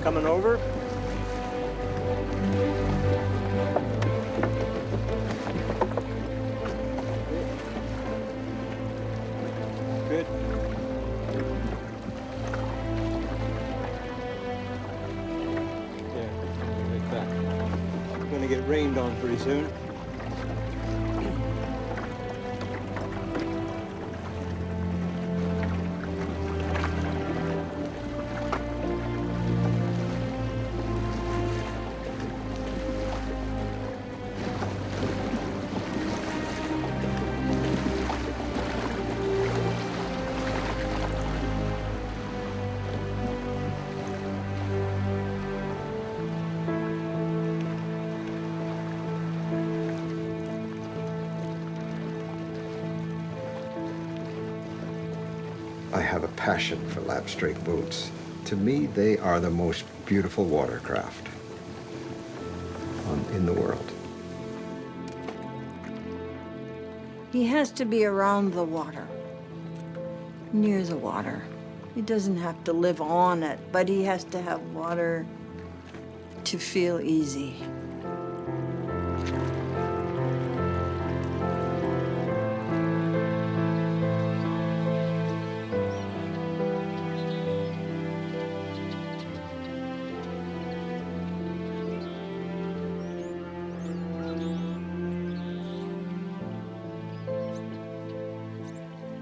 coming over. Good. There, like that. We're going to get rained on pretty soon. I have a passion for lap-strake boats. To me, they are the most beautiful watercraft in the world. He has to be around the water, near the water. He doesn't have to live on it, but he has to have water to feel easy.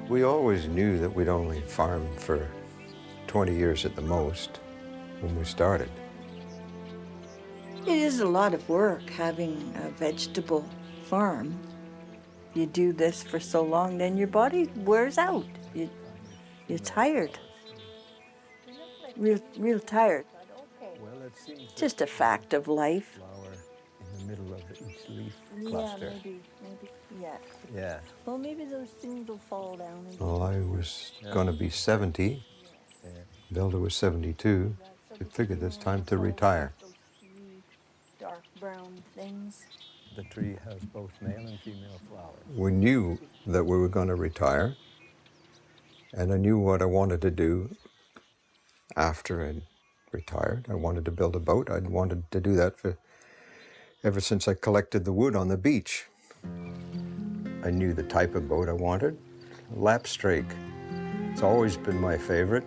We always knew that we'd only farm for 20 years at the most when we started. It is a lot of work having a vegetable farm. You do this for so long, then your body wears out. You're tired. Real tired. Just a fact of life. Flower in the middle of each leaf cluster. Yeah, maybe, yes. Yeah. Well, maybe those things will fall down. Well, I was going to be 70. Velda was 72. We figured it's time to retire. Those three dark brown things. The tree has both male and female flowers. We knew that we were going to retire, and I knew what I wanted to do after I retired. I wanted to build a boat. I'd wanted to do that ever since I collected the wood on the beach. I knew the type of boat I wanted, lap-strake. It's always been my favorite.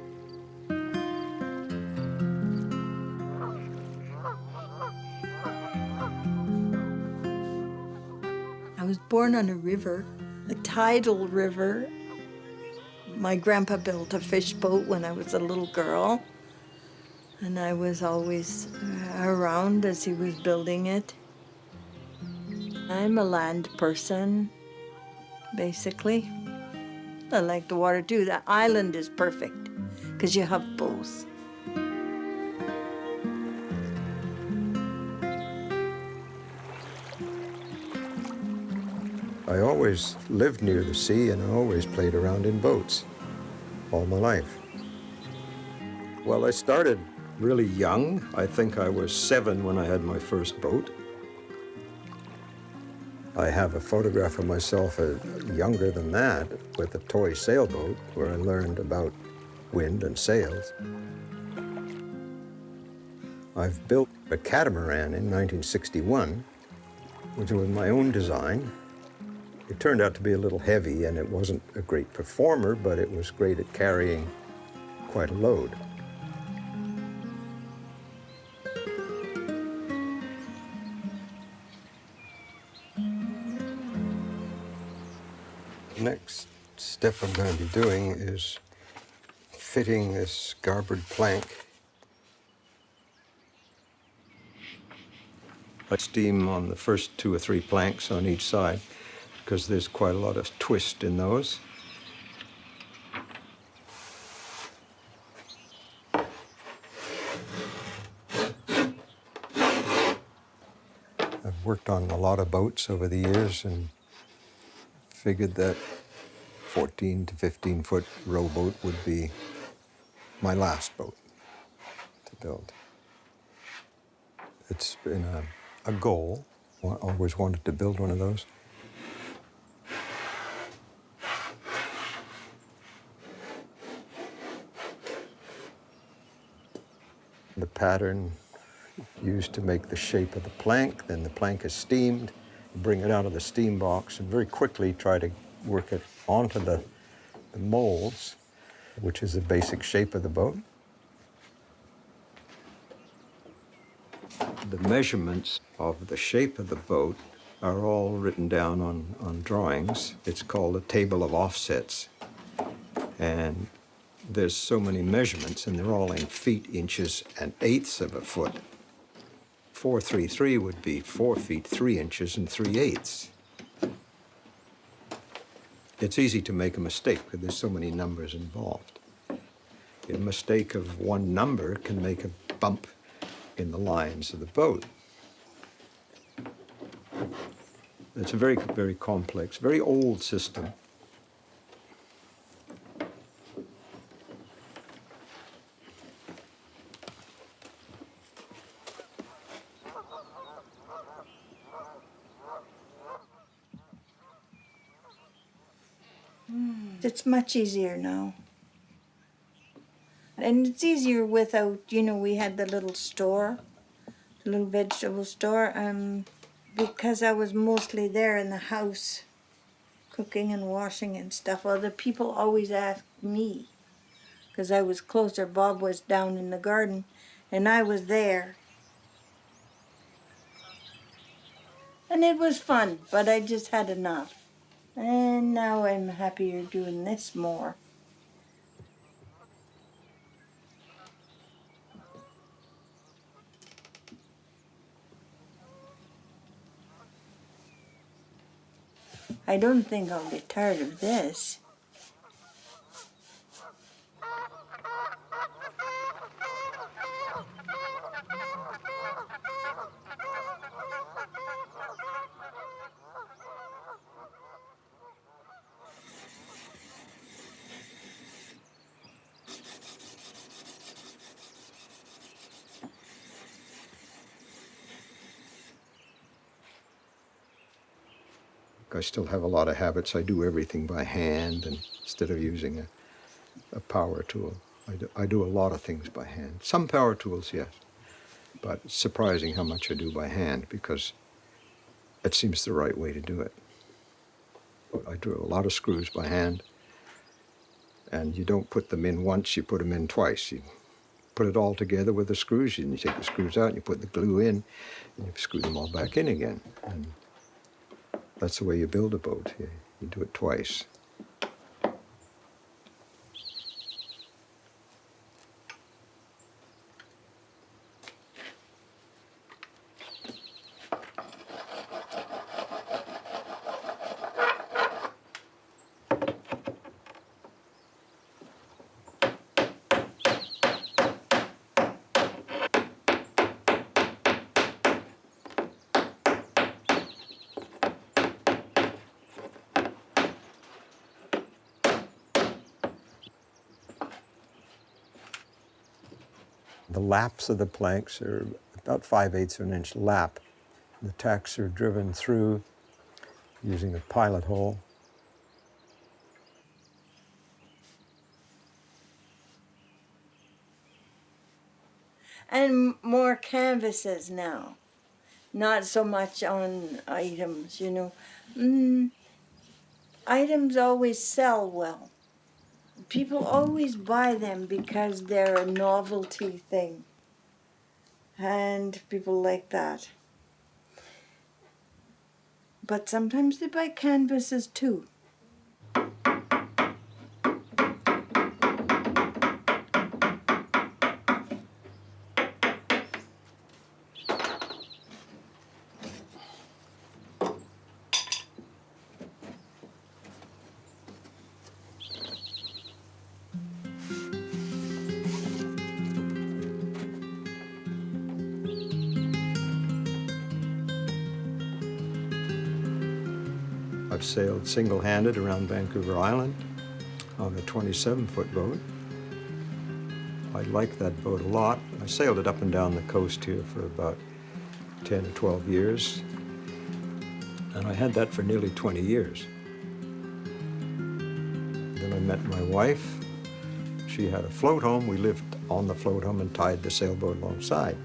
I was born on a river, a tidal river. My grandpa built a fish boat when I was a little girl, and I was always around as he was building it. I'm a land person, basically. I like the water too. The island is perfect because you have both. I always lived near the sea, and I always played around in boats all my life. Well, I started really young. I think I was 7 when I had my first boat. I have a photograph of myself younger than that with a toy sailboat where I learned about wind and sails. I've built a catamaran in 1961, which was my own design. It turned out to be a little heavy, and it wasn't a great performer, but it was great at carrying quite a load. The next step I'm going to be doing is fitting this garboard plank. I steam on the first 2 or 3 planks on each side, because there's quite a lot of twist in those. I've worked on a lot of boats over the years and figured that 14 to 15 foot rowboat would be my last boat to build. It's been a goal. I always wanted to build one of those. The pattern used to make the shape of the plank, then the plank is steamed, you bring it out of the steam box and very quickly try to work it onto the molds, which is the basic shape of the boat. The measurements of the shape of the boat are all written down on drawings. It's called a table of offsets. And there's so many measurements, and they're all in feet, inches, and eighths of a foot. 433 would be 4 feet, 3 inches, and 3/8. It's easy to make a mistake because there's so many numbers involved. A mistake of one number can make a bump in the lines of the boat. It's a very, very complex, very old system. It's much easier now. And it's easier without, you know, we had the little store, the little vegetable store, because I was mostly there in the house, cooking and washing and stuff. Other people always asked me, because I was closer. Bob was down in the garden, and I was there. And it was fun, but I just had enough. And now I'm happier doing this more. I don't think I'll get tired of this. I still have a lot of habits. I do everything by hand and instead of using a power tool. I do a lot of things by hand. Some power tools, yes, but it's surprising how much I do by hand because it seems the right way to do it. I do a lot of screws by hand, and you don't put them in once, you put them in twice. You put it all together with the screws, and you take the screws out, and you put the glue in, and you screw them all back in again. And that's the way you build a boat. You do it twice. The laps of the planks are about 5/8 of an inch lap. The tacks are driven through using a pilot hole. And more canvases now. Not so much on items, you know. Items always sell well. People always buy them because they're a novelty thing. And people like that. But sometimes they buy canvases too. I've sailed single-handed around Vancouver Island on a 27-foot boat. I like that boat a lot. I sailed it up and down the coast here for about 10 or 12 years, and I had that for nearly 20 years. Then I met my wife. She had a float home. We lived on the float home and tied the sailboat alongside.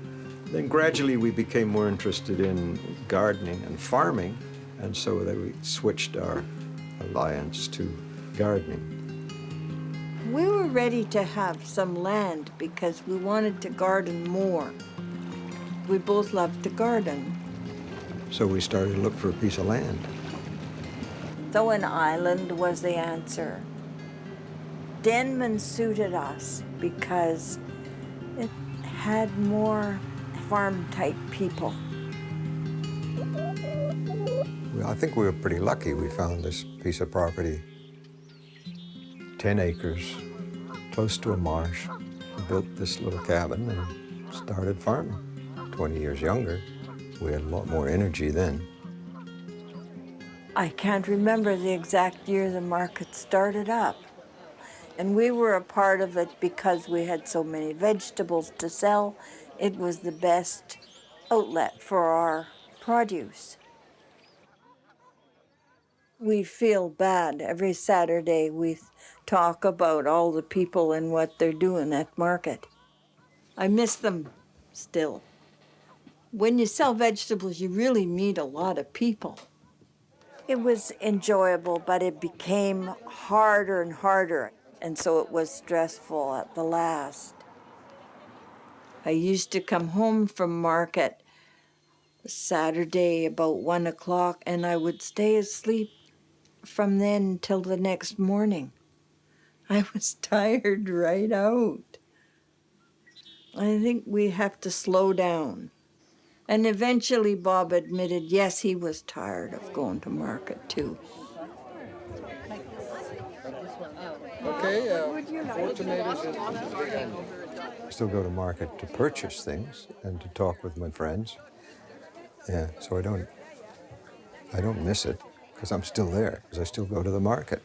Then gradually we became more interested in gardening and farming, and so that we switched our alliance to gardening. We were ready to have some land because we wanted to garden more. We both loved to garden. So we started to look for a piece of land. So an island was the answer. Denman suited us because it had more farm-type people. Well, I think we were pretty lucky. We found this piece of property, 10 acres, close to a marsh. We built this little cabin and started farming. 20 years younger, we had a lot more energy then. I can't remember the exact year the market started up. And we were a part of it because we had so many vegetables to sell. It was the best outlet for our produce. We feel bad. Every Saturday we talk about all the people and what they're doing at market. I miss them still. When you sell vegetables, you really meet a lot of people. It was enjoyable, but it became harder and harder, and so it was stressful at the last. I used to come home from market Saturday about 1 o'clock, and I would stay asleep from then till the next morning. I was tired right out. I think we have to slow down. And eventually Bob admitted, yes, he was tired of going to market too. Okay, 4 tomatoes and I still go to market to purchase things and to talk with my friends. Yeah, so I don't miss it because I'm still there, because I still go to the market.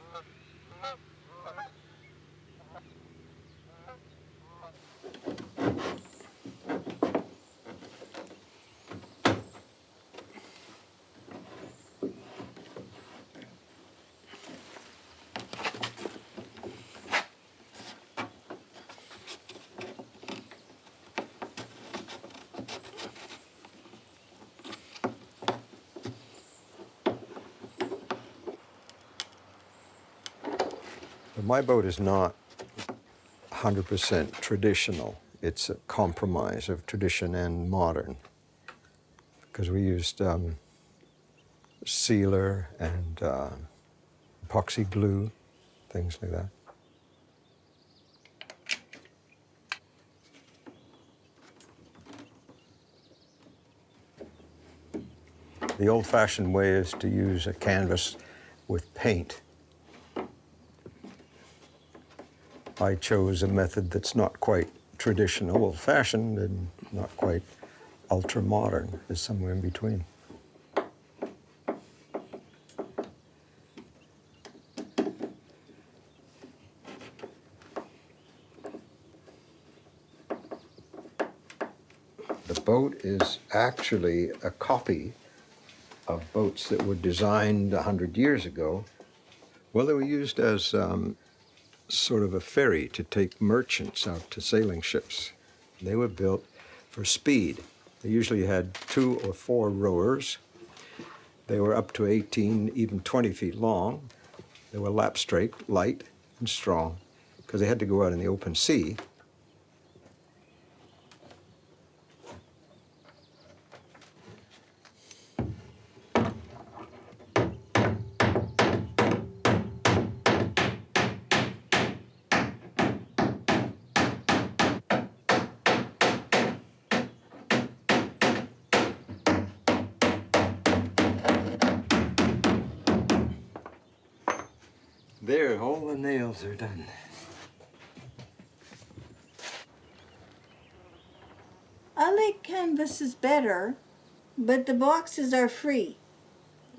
But my boat is not 100% traditional. It's a compromise of tradition and modern, because we used sealer and epoxy glue, things like that. The old-fashioned way is to use a canvas with paint. I chose a method that's not quite traditional, old-fashioned, and not quite ultra-modern. It's somewhere in between. The boat is actually a copy of boats that were designed 100 years ago. Well, they were used as sort of a ferry to take merchants out to sailing ships. They were built for speed. They usually had 2 or 4 rowers. They were up to 18, even 20 feet long. They were lap straight, light, and strong, because they had to go out in the open sea. There, all the nails are done. I like canvases better, but the boxes are free.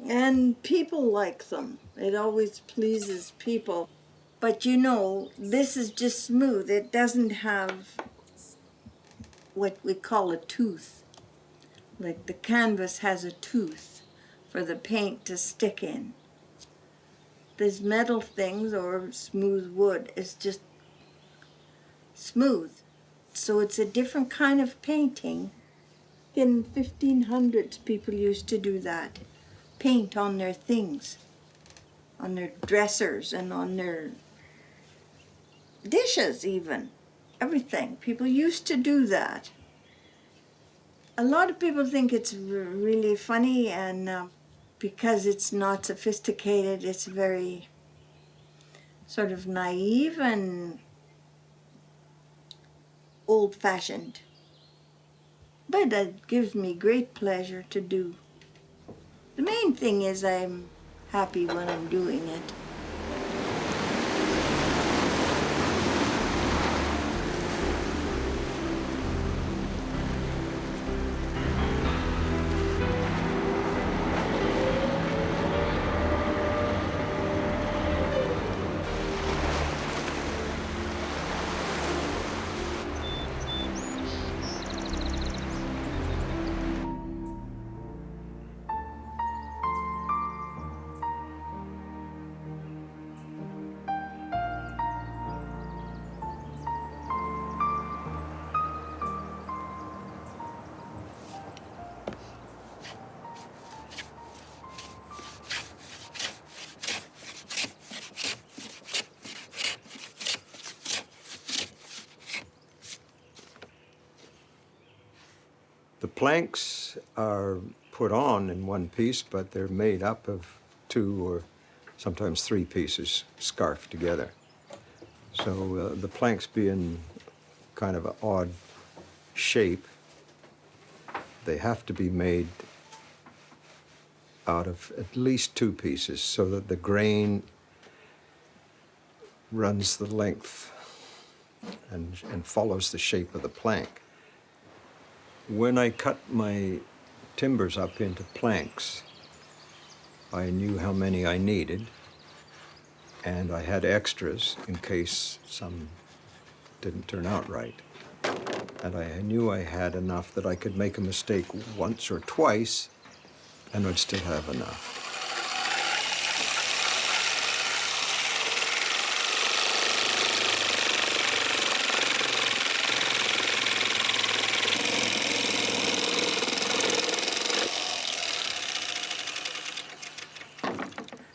And people like them. It always pleases people. But you know, this is just smooth. It doesn't have what we call a tooth. Like the canvas has a tooth for the paint to stick in. These metal things or smooth wood is just smooth. So it's a different kind of painting. In 1500s, people used to do that. Paint on their things, on their dressers and on their dishes even. Everything. People used to do that. A lot of people think it's really funny, and because it's not sophisticated, it's very sort of naive and old-fashioned. But it gives me great pleasure to do. The main thing is I'm happy when I'm doing it. The planks are put on in one piece, but they're made up of 2 or sometimes 3 pieces scarfed together. So the planks being kind of an odd shape, they have to be made out of at least 2 pieces so that the grain runs the length and follows the shape of the plank. When I cut my timbers up into planks, I knew how many I needed, and I had extras in case some didn't turn out right. And I knew I had enough that I could make a mistake once or twice and would still have enough.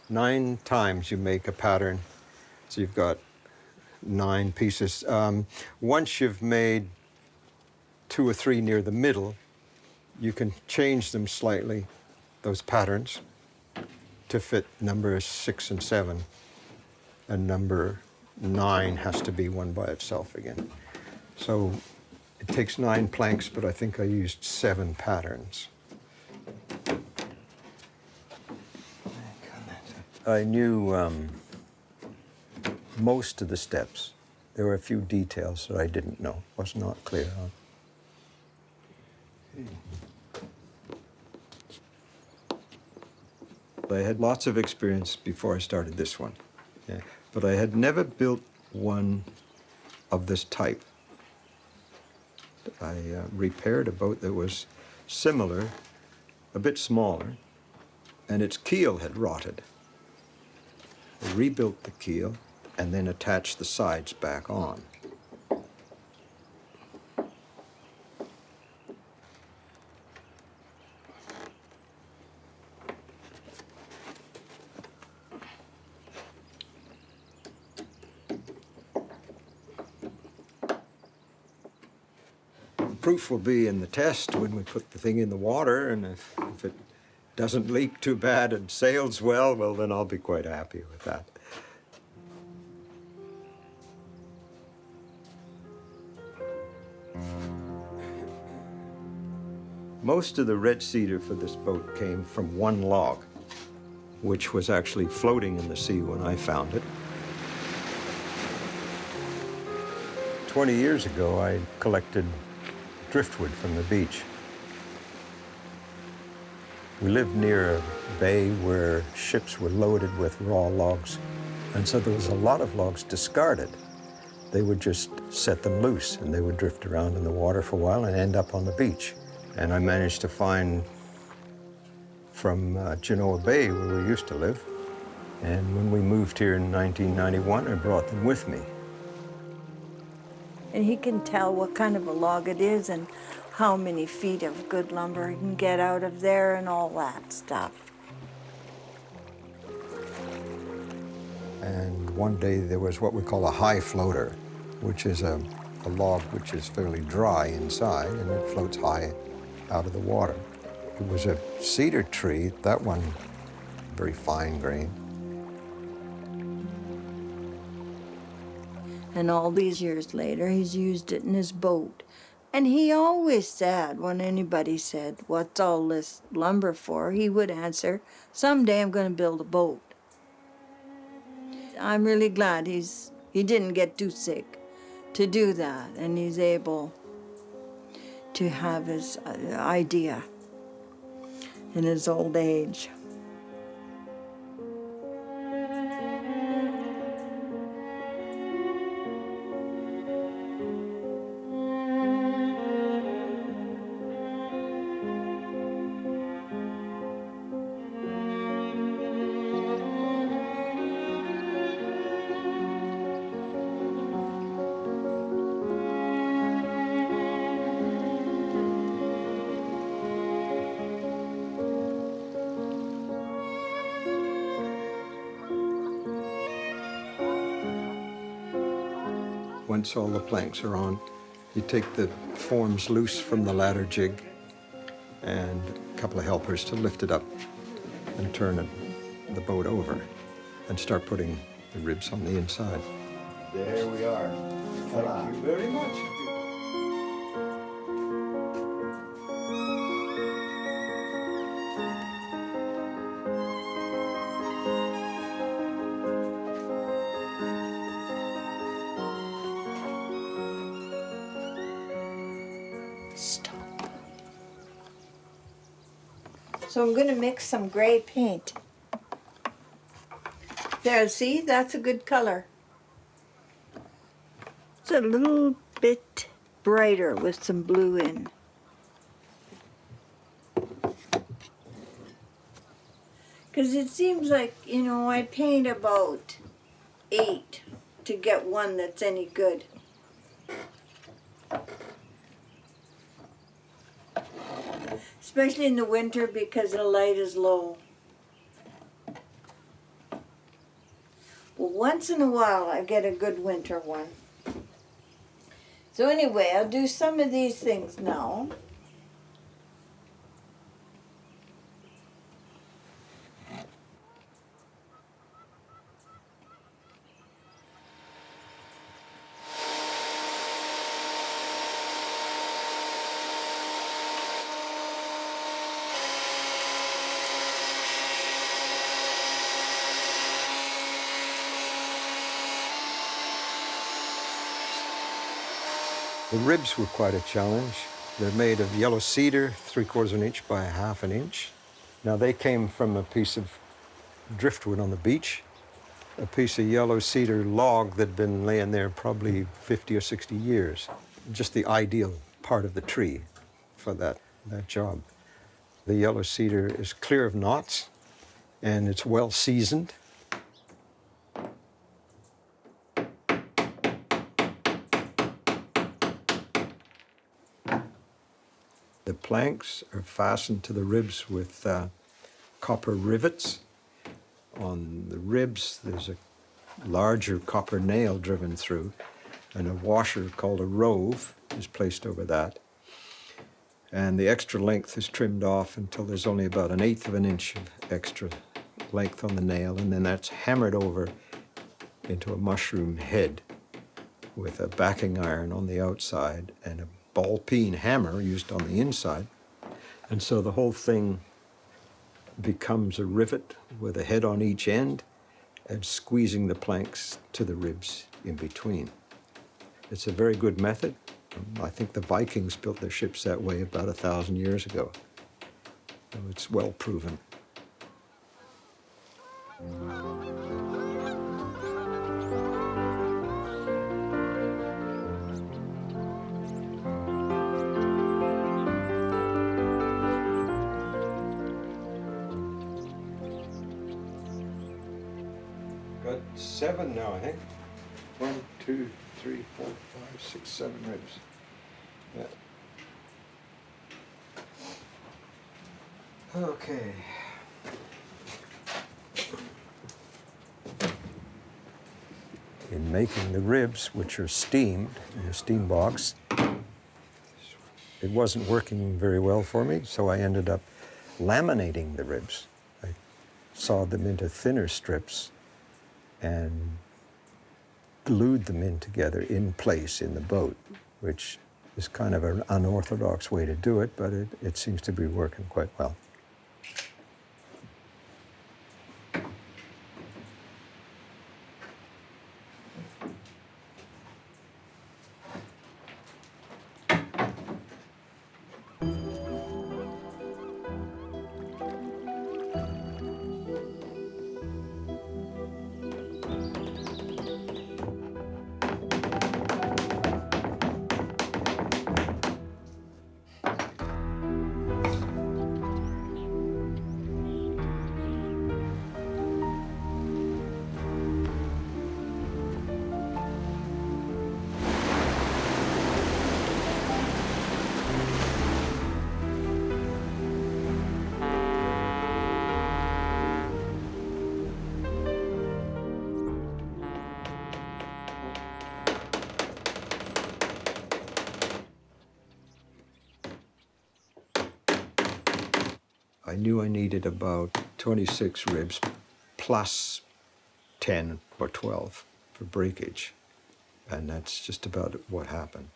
Nine times you make a pattern, so you've got 9 pieces. Once you've made 2 or 3 near the middle, you can change them slightly, those patterns, to fit numbers 6 and 7. And number 9 has to be one by itself again. So it takes 9 planks, but I think I used 7 patterns. I knew most of the steps. There were a few details that I didn't know, was not clear on. I had lots of experience before I started this one, yeah. But I had never built one of this type. I repaired a boat that was similar, a bit smaller, and its keel had rotted. I rebuilt the keel and then attached the sides back on. Proof will be in the test when we put the thing in the water, and if it doesn't leak too bad and sails well, then I'll be quite happy with that. Most of the red cedar for this boat came from one log, which was actually floating in the sea when I found it. 20 years ago, I collected driftwood from the beach. We lived near a bay where ships were loaded with raw logs, and so there was a lot of logs discarded. They would just set them loose, and they would drift around in the water for a while and end up on the beach. And I managed to find from Genoa Bay, where we used to live, and when we moved here in 1991, I brought them with me. And he can tell what kind of a log it is and how many feet of good lumber he can get out of there and all that stuff. And one day there was what we call a high floater, which is a log which is fairly dry inside and it floats high out of the water. It was a cedar tree, that one very fine grain. And all these years later, he's used it in his boat. And he always said, when anybody said, "What's all this lumber for?" he would answer, "Someday I'm going to build a boat." I'm really glad he didn't get too sick to do that, and he's able to have his idea in his old age. Once all the planks are on, you take the forms loose from the ladder jig and a couple of helpers to lift it up and turn the boat over and start putting the ribs on the inside. There we are. Thank you very much. Stop. So I'm going to mix some gray paint. There, see? That's a good color. It's a little bit brighter with some blue in. Because it seems like, you know, I paint about 8 to get one that's any good. Especially in the winter because the light is low. Well, once in a while I get a good winter one. So anyway, I'll do some of these things now. The ribs were quite a challenge. They're made of yellow cedar, 3/4 of an inch by 1/2 an inch. Now they came from a piece of driftwood on the beach, a piece of yellow cedar log that'd been laying there probably 50 or 60 years. Just the ideal part of the tree for that job. The yellow cedar is clear of knots and it's well seasoned. The planks are fastened to the ribs with copper rivets. On the ribs, there's a larger copper nail driven through, and a washer called a rove is placed over that. And the extra length is trimmed off until there's only about 1/8 of an inch of extra length on the nail, and then that's hammered over into a mushroom head with a backing iron on the outside and a ball-peen hammer used on the inside. And so the whole thing becomes a rivet with a head on each end and squeezing the planks to the ribs in between. It's a very good method. I think the Vikings built their ships that way about 1,000 years ago. So it's well proven. Got 7 now, I think. 1, 2, 3, 4, 5, 6, 7 ribs. Yeah. Okay. In making the ribs, which are steamed in a steam box, it wasn't working very well for me, so I ended up laminating the ribs. I sawed them into thinner strips and glued them in together in place in the boat, which is kind of an unorthodox way to do it, but it seems to be working quite well. I knew I needed about 26 ribs plus 10 or 12 for breakage, and that's just about what happened.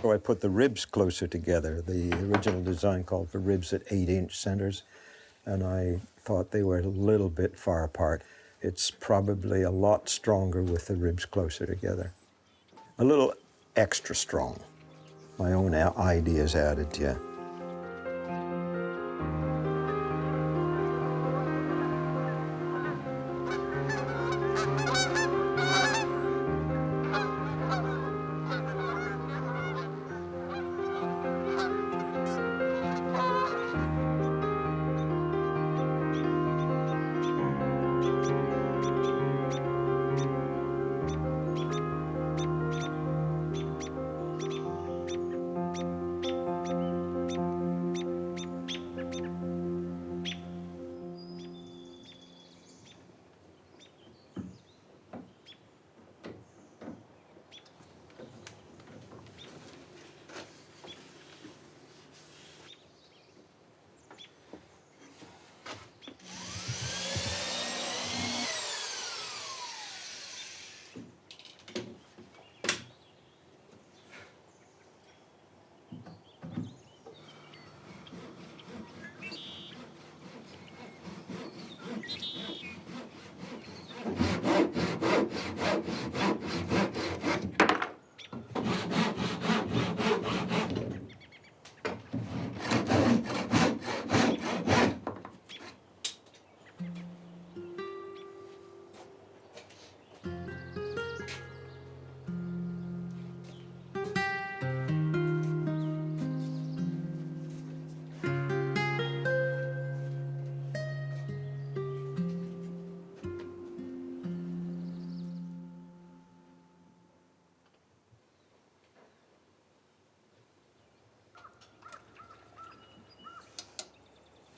So I put the ribs closer together. The original design called for ribs at 8-inch centers, and I thought they were a little bit far apart. It's probably a lot stronger with the ribs closer together. A little extra strong. My own ideas added, yeah.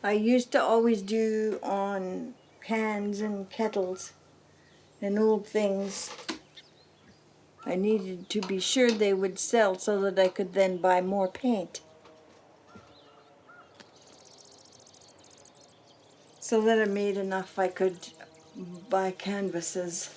I used to always do on pans and kettles and old things. I needed to be sure they would sell so that I could then buy more paint. So that I made enough I could buy canvases.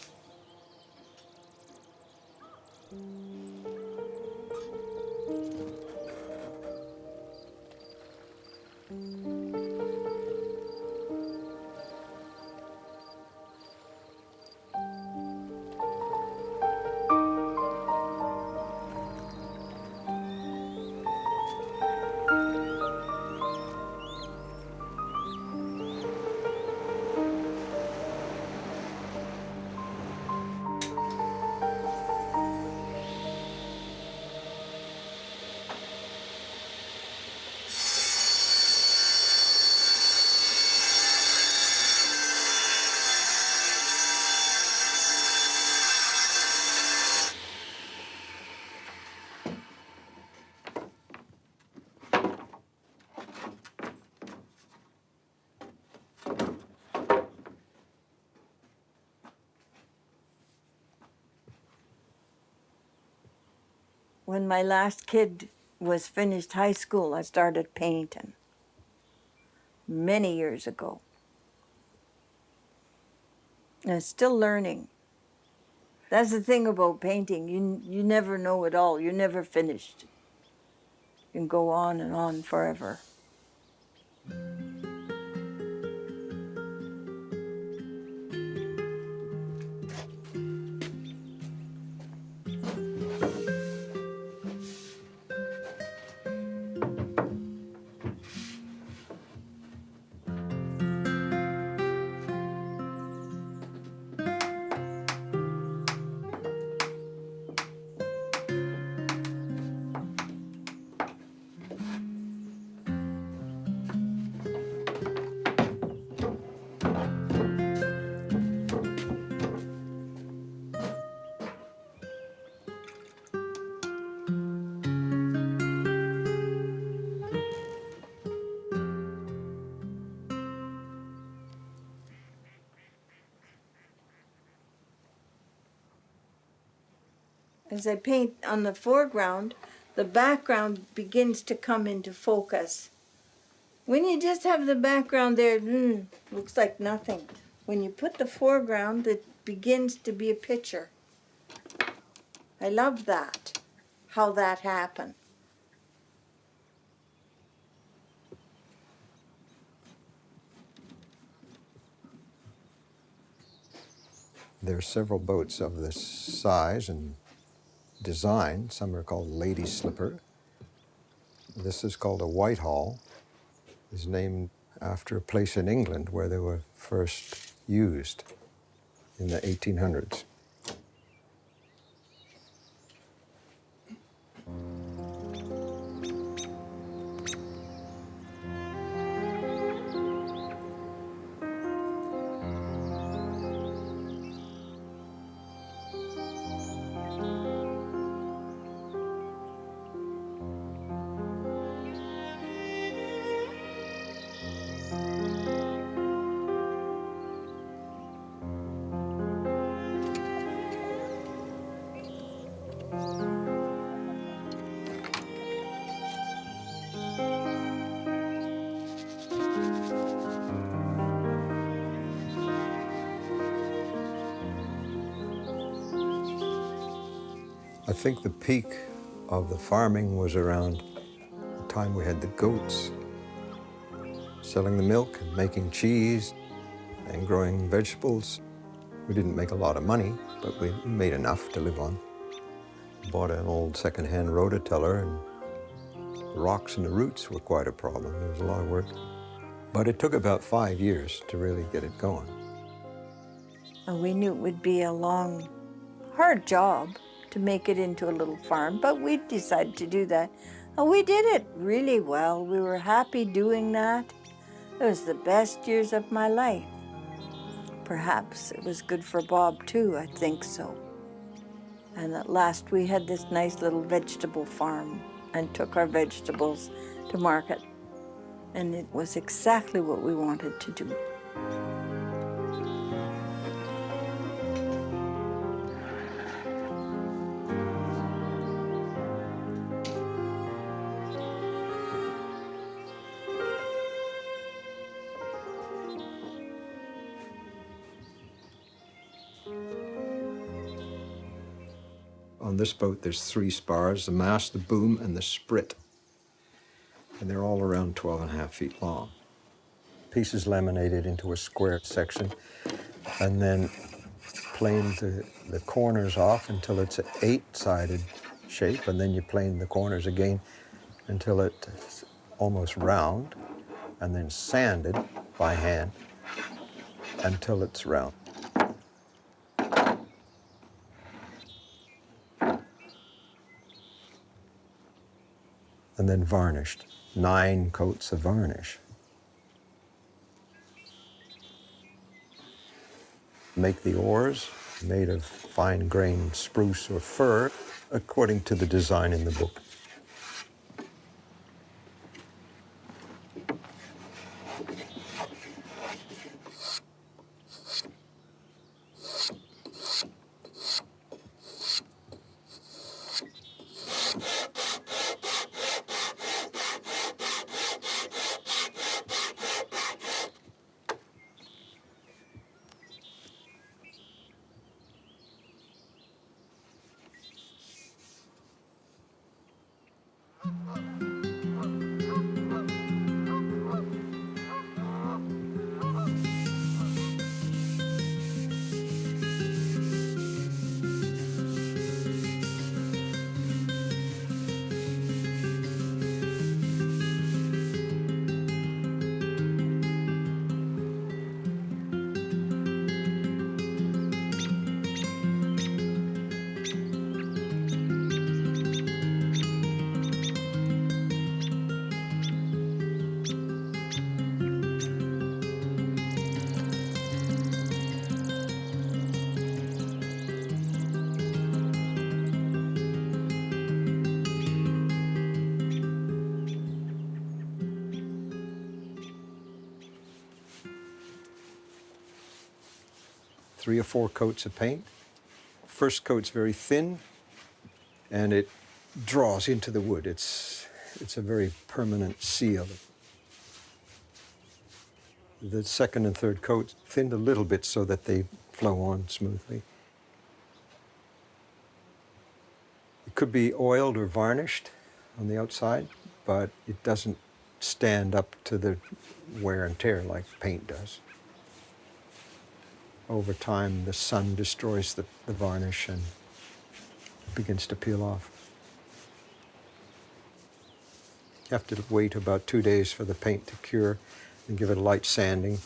When my last kid was finished high school, I started painting many years ago. And I'm still learning. That's the thing about painting. You never know it all. You're never finished. You can go on and on forever. As I paint on the foreground, the background begins to come into focus. When you just have the background there, looks like nothing. When you put the foreground, it begins to be a picture. I love that, how that happened. There are several boats of this size and design. Some are called Lady Slipper. This is called a Whitehall. It's named after a place in England where they were first used in the 1800s. I think the peak of the farming was around the time we had the goats, selling the milk and making cheese and growing vegetables. We didn't make a lot of money, but we made enough to live on. Bought an old second-hand rototiller, and the rocks and the roots were quite a problem. There was a lot of work. But it took about 5 years to really get it going. And we knew it would be a long, hard job to make it into a little farm, but we decided to do that. And we did it really well. We were happy doing that. It was the best years of my life. Perhaps it was good for Bob too, I think so. And at last we had this nice little vegetable farm and took our vegetables to market. And it was exactly what we wanted to do. On this boat, there's 3 spars, the mast, the boom, and the sprit. And they're all around 12.5 feet long. Pieces laminated into a square section, and then planed the corners off until it's an 8-sided shape, and then you plane the corners again until it's almost round, and then sanded by hand until it's round. And then varnished, 9 coats of varnish. Make the oars made of fine-grained spruce or fir, according to the design in the book. 3 or 4 coats of paint. First coat's very thin, and it draws into the wood. It's a very permanent seal. The second and third coats thinned a little bit so that they flow on smoothly. It could be oiled or varnished on the outside, but it doesn't stand up to the wear and tear like paint does. Over time, the sun destroys the varnish and begins to peel off. You have to wait about 2 days for the paint to cure and give it a light sanding.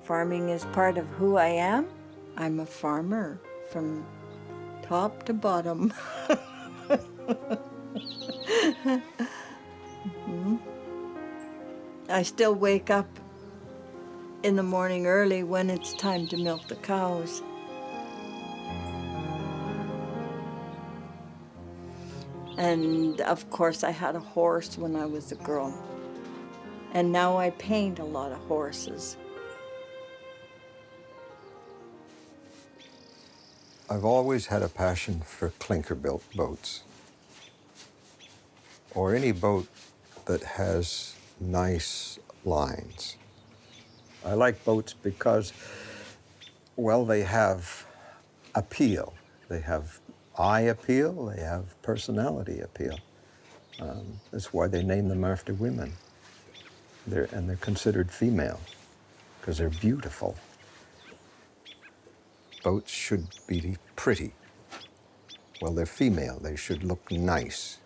Farming is part of who I am. I'm a farmer from top to bottom. I still wake up in the morning early when it's time to milk the cows. And of course I had a horse when I was a girl. And now I paint a lot of horses. I've always had a passion for clinker-built boats, or any boat that has nice lines. I like boats because, well, they have appeal. They have eye appeal, they have personality appeal. That's why they name them after women. They're considered female, because they're beautiful. Boats should be pretty. Well, they're female. They should look nice.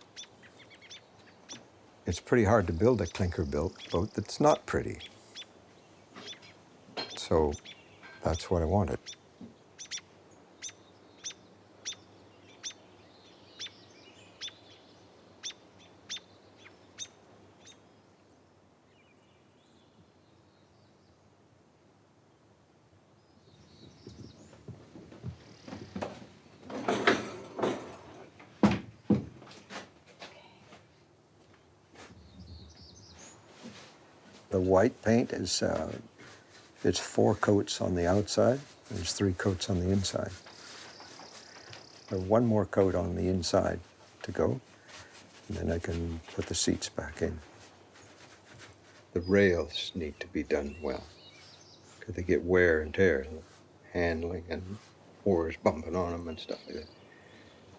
It's pretty hard to build a clinker-built boat that's not pretty. So that's what I wanted. The white paint is, it's 4 coats on the outside. There's 3 coats on the inside. There's 1 more coat on the inside to go, and then I can put the seats back in. The rails need to be done well, because they get wear and tear, handling and oars bumping on them and stuff like that.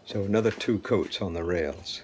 So another 2 coats on the rails.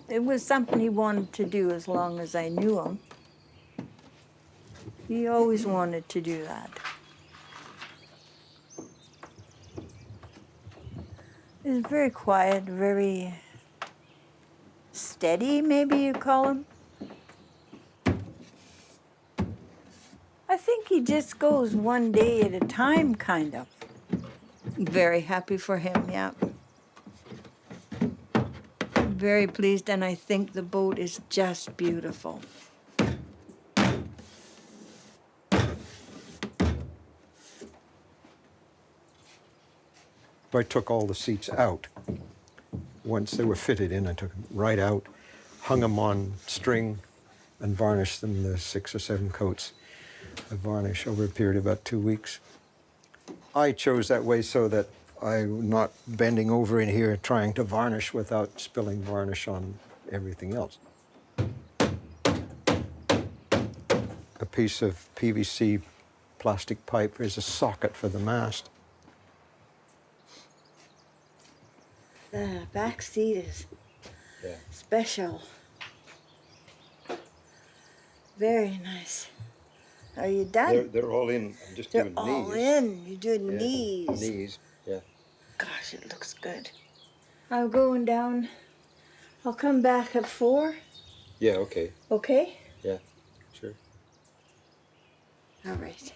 It was something he wanted to do as long as I knew him. He always wanted to do that. He's very quiet, very steady, maybe you call him. I think he just goes one day at a time, kind of. Very happy for him, yeah. Very pleased, and I think the boat is just beautiful. I took all the seats out. Once they were fitted in, I took them right out, hung them on string, and varnished them the 6 or 7 coats of varnish over a period of about 2 weeks. I chose that way so that I'm not bending over in here trying to varnish without spilling varnish on everything else. A piece of PVC plastic pipe is a socket for the mast. The back seat is special. Very nice. Are you done? They're all in. I'm just They're doing all knees. in. You're doing Yeah, knees. Knees, yeah. Gosh, it looks good. I'm going down. I'll come back at 4. Yeah, okay. Okay? Yeah, sure. All right.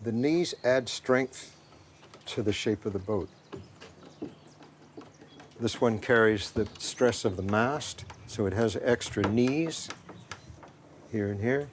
The knees add strength to the shape of the boat. This one carries the stress of the mast, so it has extra knees here and here.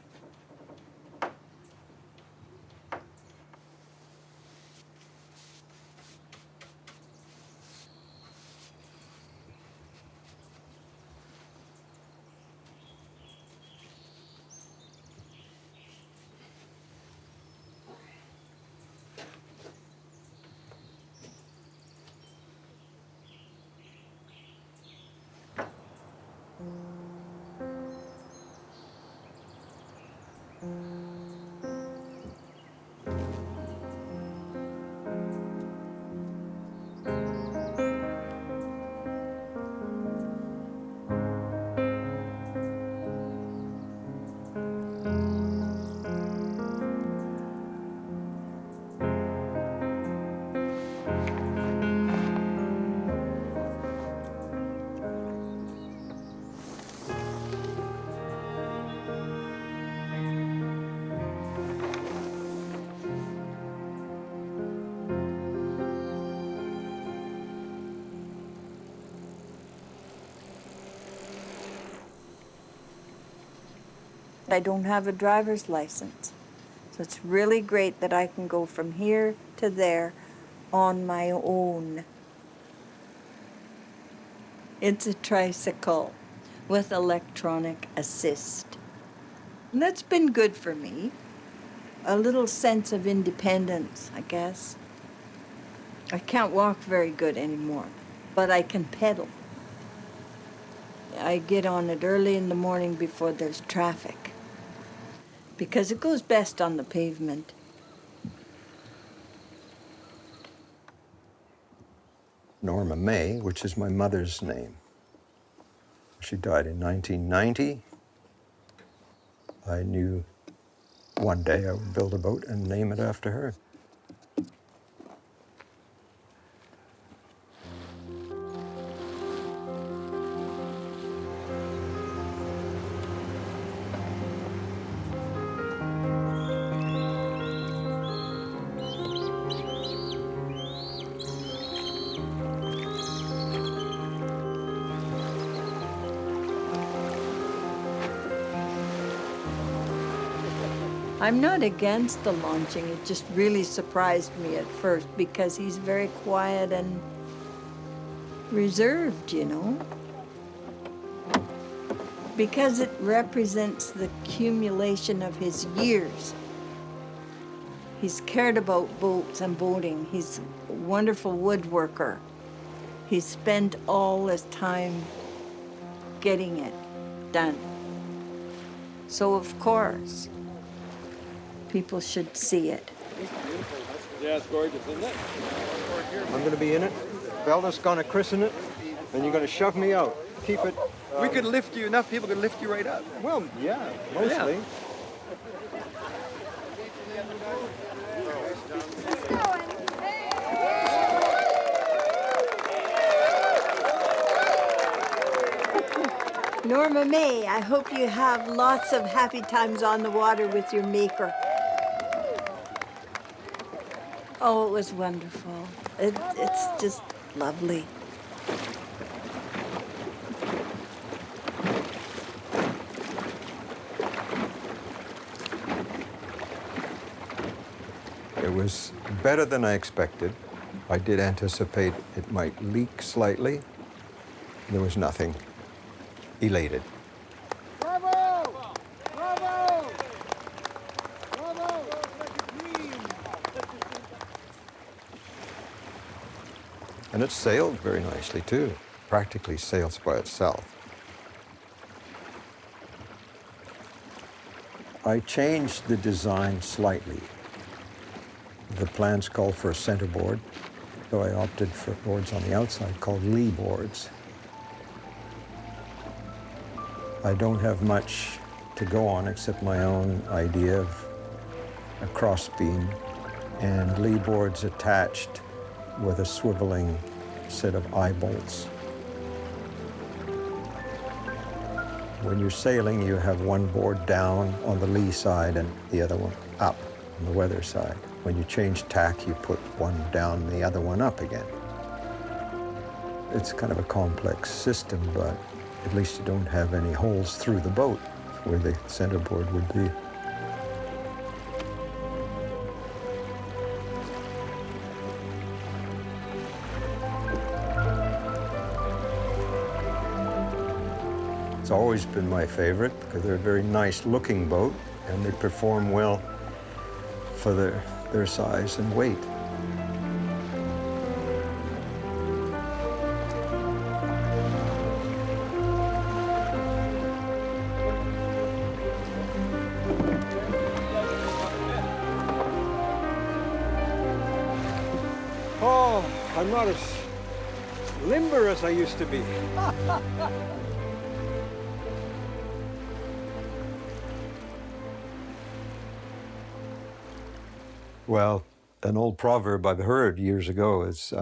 I don't have a driver's license. So it's really great that I can go from here to there on my own. It's a tricycle with electronic assist. And that's been good for me. A little sense of independence, I guess. I can't walk very good anymore, but I can pedal. I get on it early in the morning before there's traffic, because it goes best on the pavement. Norma May, which is my mother's name. She died in 1990. I knew one day I would build a boat and name it after her. I'm not against the launching. It just really surprised me at first because he's very quiet and reserved, you know. Because it represents the accumulation of his years. He's cared about boats and boating. He's a wonderful woodworker. He's spent all his time getting it done. So of course, people should see it. Yeah, it's gorgeous, isn't it? I'm going to be in it. Velda's going to christen it, and you're going to shove me out. Keep it We could lift you, enough people could lift you right up. Well, yeah, mostly. Yeah. Norma May, I hope you have lots of happy times on the water with your maker. Oh, it was wonderful. It's just lovely. It was better than I expected. I did anticipate it might leak slightly. There was nothing. Elated. Bravo! Bravo! Bravo! And it sailed very nicely too. Practically sails by itself. I changed the design slightly. The plans called for a center board, so I opted for boards on the outside called lee boards. I don't have much to go on except my own idea of a crossbeam and lee boards attached with a swiveling set of eye bolts. When you're sailing, you have one board down on the lee side and the other one up on the weather side. When you change tack, you put one down and the other one up again. It's kind of a complex system, but at least you don't have any holes through the boat where the center board would be. It's always been my favorite because they're a very nice looking boat and they perform well for their size and weight. Oh, I'm not as limber as I used to be. Well, an old proverb I've heard years ago is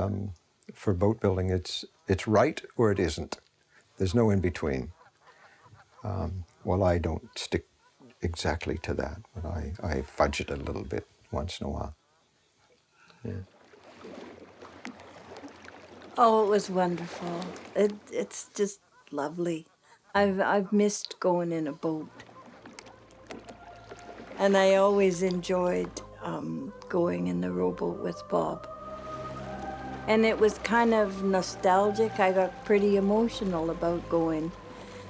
for boat building, it's right or it isn't. There's no in between. Well, I don't stick exactly to that, but I fudge it a little bit once in a while. Yeah. Oh, it was wonderful. It's just lovely. I've missed going in a boat. And I always enjoyed going in the rowboat with Bob. And it was kind of nostalgic. I got pretty emotional about going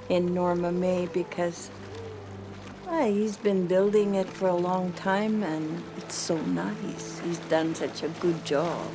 in Norma May because he's been building it for a long time and it's so nice. He's done such a good job.